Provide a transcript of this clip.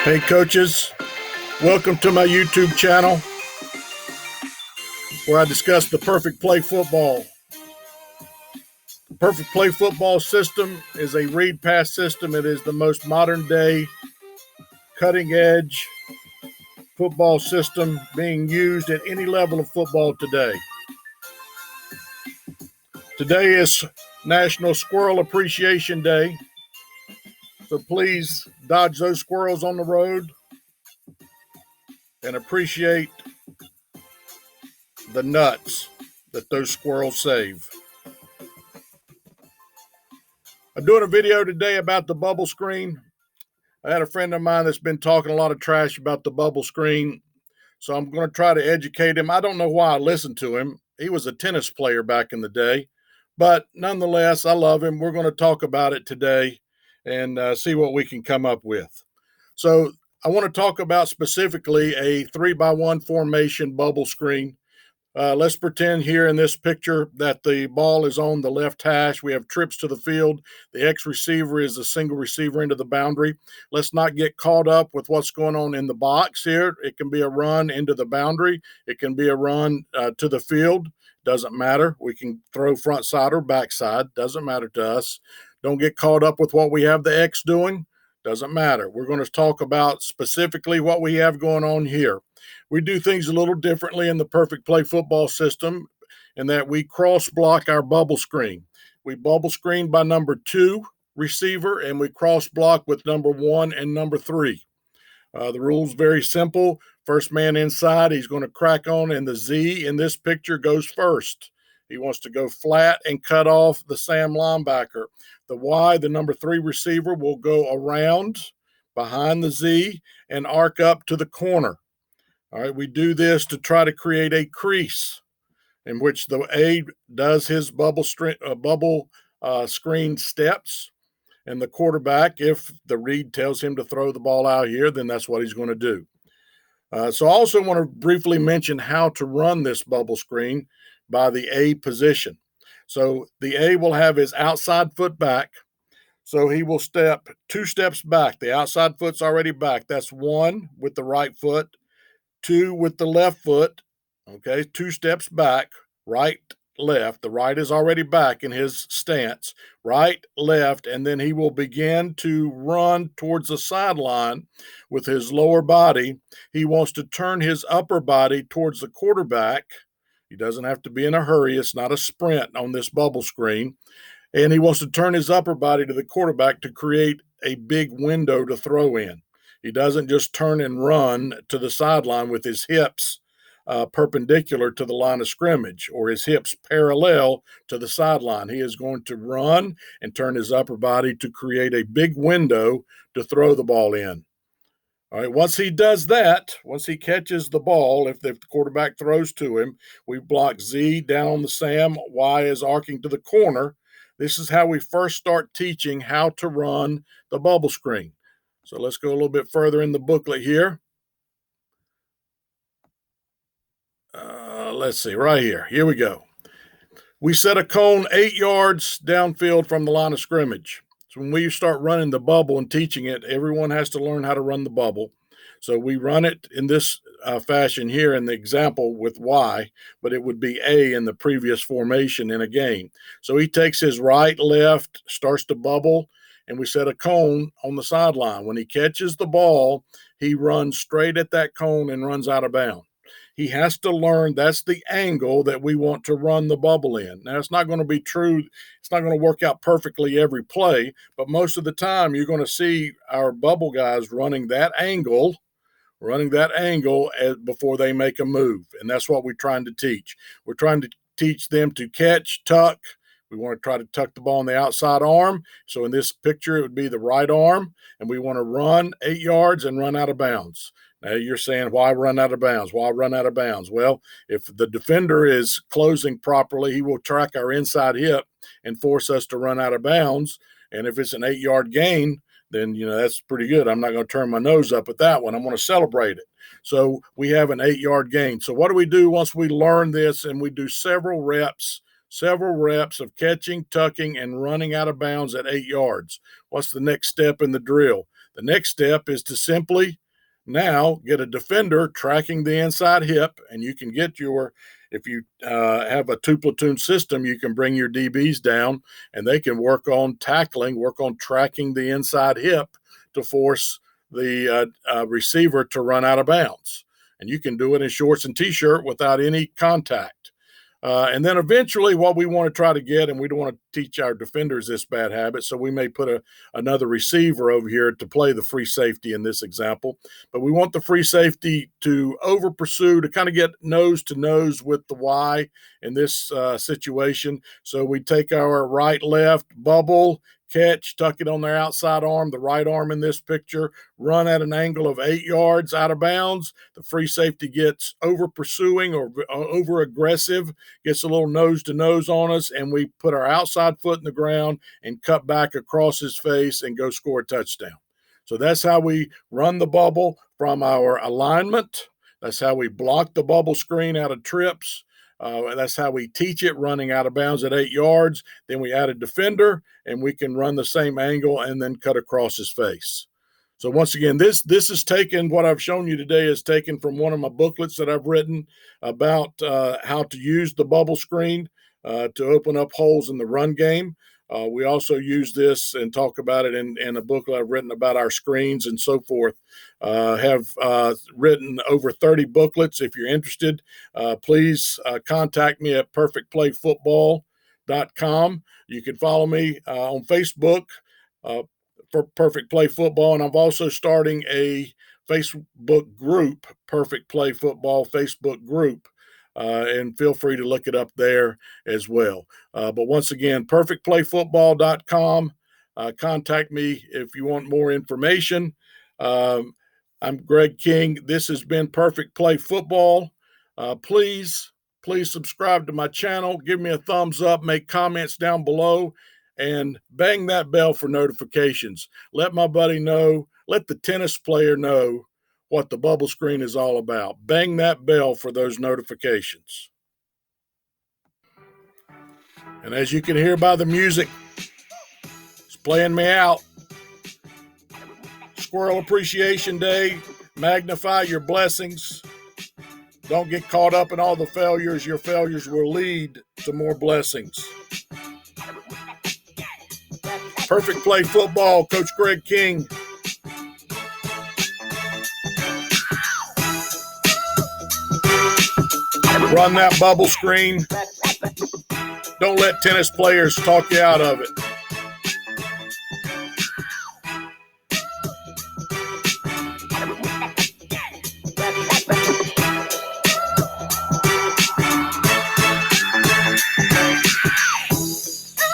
Hey coaches, welcome to my YouTube channel where I discuss the perfect play football. The perfect play football system is a read pass system. It is the most modern day, cutting edge football system being used at any level of football today. Today is National Squirrel Appreciation Day, so please dodge those squirrels on the road and appreciate the nuts that those squirrels save. I'm doing a video today about the bubble screen. I had a friend of mine that's been talking a lot of trash about the bubble screen, so I'm going to try to educate him. I don't know why I listened to him. He was a tennis player back in the day, but nonetheless, I love him. We're going to talk about it today and see what we can come up with. So I want to talk about specifically a 3x1 formation bubble screen. Let's pretend here in this picture that the ball is on the left hash. We have trips to the field. The X receiver is a single receiver into the boundary. Let's not get caught up with what's going on in the box here. It can be a run into the boundary. It can be a run to the field. Doesn't matter. We can throw front side or backside. Doesn't matter to us. Don't get caught up with what we have the X doing. Doesn't matter. We're going to talk about specifically what we have going on here. We do things a little differently in the perfect play football system in that we cross block our bubble screen. We bubble screen by number 2 receiver and we cross block with number 1 and number 3. The rule's very simple. First man inside, he's going to crack on, and the Z in this picture goes first. He wants to go flat and cut off the Sam linebacker. The Y, the number 3 receiver, will go around behind the Z and arc up to the corner. All right, we do this to try to create a crease in which the A does his bubble screen steps, and the quarterback, if the read tells him to throw the ball out here, then that's what he's going to do. So I also want to briefly mention how to run this bubble screen by the A position. So the A will have his outside foot back, so he will step 2 steps back. The outside foot's already back. That's 1 with the right foot, 2 with the left foot, okay, 2 steps back, right, left. The right is already back in his stance, right, left, and then he will begin to run towards the sideline with his lower body. He wants to turn his upper body towards the quarterback. He doesn't have to be in a hurry. It's not a sprint on this bubble screen. And he wants to turn his upper body to the quarterback to create a big window to throw in. He doesn't just turn and run to the sideline with his hips perpendicular to the line of scrimmage or his hips parallel to the sideline. He is going to run and turn his upper body to create a big window to throw the ball in. All right, once he does that, once he catches the ball, if the quarterback throws to him, we block Z down on the Sam, Y is arcing to the corner. This is how we first start teaching how to run the bubble screen. So let's go a little bit further in the booklet here. Let's see, right here. Here we go. We set a cone 8 yards downfield from the line of scrimmage. So when we start running the bubble and teaching it, everyone has to learn how to run the bubble. So we run it in this fashion here in the example with Y, but it would be A in the previous formation in a game. So he takes his right, left, starts to bubble, and we set a cone on the sideline. When he catches the ball, he runs straight at that cone and runs out of bounds. He has to learn that's the angle that we want to run the bubble in. Now, it's not going to be true. It's not going to work out perfectly every play, but most of the time you're going to see our bubble guys running that angle before they make a move, and that's what we're trying to teach. We're trying to teach them to catch, tuck. We want to try to tuck the ball on the outside arm. So in this picture, it would be the right arm, and we want to run 8 yards and run out of bounds. Now you're saying, why run out of bounds? Why run out of bounds? Well, if the defender is closing properly, he will track our inside hip and force us to run out of bounds. And if it's an 8-yard gain, then, that's pretty good. I'm not going to turn my nose up at that one. I'm going to celebrate it. So we have an 8-yard gain. So what do we do once we learn this and we do several reps several reps of catching, tucking, and running out of bounds at 8 yards. What's the next step in the drill? The next step is to simply now get a defender tracking the inside hip, and you can get if you have a two platoon system, you can bring your DBs down and they can work on tackling, work on tracking the inside hip to force the receiver to run out of bounds. And you can do it in shorts and t-shirt without any contact. And then eventually what we want to try to get, and we don't want to teach our defenders this bad habit, so we may put another receiver over here to play the free safety in this example. But we want the free safety to over pursue, to kind of get nose to nose with the Y in this situation. So we take our right, left, bubble, catch, tuck it on their outside arm, the right arm in this picture, run at an angle of 8 yards out of bounds. The free safety gets over pursuing or over aggressive, gets a little nose to nose on us, and we put our outside foot in the ground and cut back across his face and go score a touchdown. So that's how we run the bubble from our alignment. That's how we block the bubble screen out of trips. That's how we teach it, running out of bounds at 8 yards. Then we add a defender, and we can run the same angle and then cut across his face. So once again, this is taken, what I've shown you today is taken from one of my booklets that I've written about how to use the bubble screen to open up holes in the run game. We also use this and talk about it in a booklet I've written about our screens and so forth. Have written over 30 booklets. If you're interested, please contact me at perfectplayfootball.com. You can follow me on Facebook for Perfect Play Football, and I'm also starting a Facebook group, Perfect Play Football Facebook group. And feel free to look it up there as well. But once again, perfectplayfootball.com. Contact me if you want more information. I'm Greg King. This has been Perfect Play Football. Please subscribe to my channel. Give me a thumbs up. Make comments down below. And bang that bell for notifications. Let my buddy know. Let the tennis player know what the bubble screen is all about. Bang that bell for those notifications. And as you can hear by the music, it's playing me out. Squirrel Appreciation Day. Magnify your blessings. Don't get caught up in all the failures. Your failures will lead to more blessings. Perfect Play Football, Coach Greg King. Run that bubble screen. Don't let tennis players talk you out of it.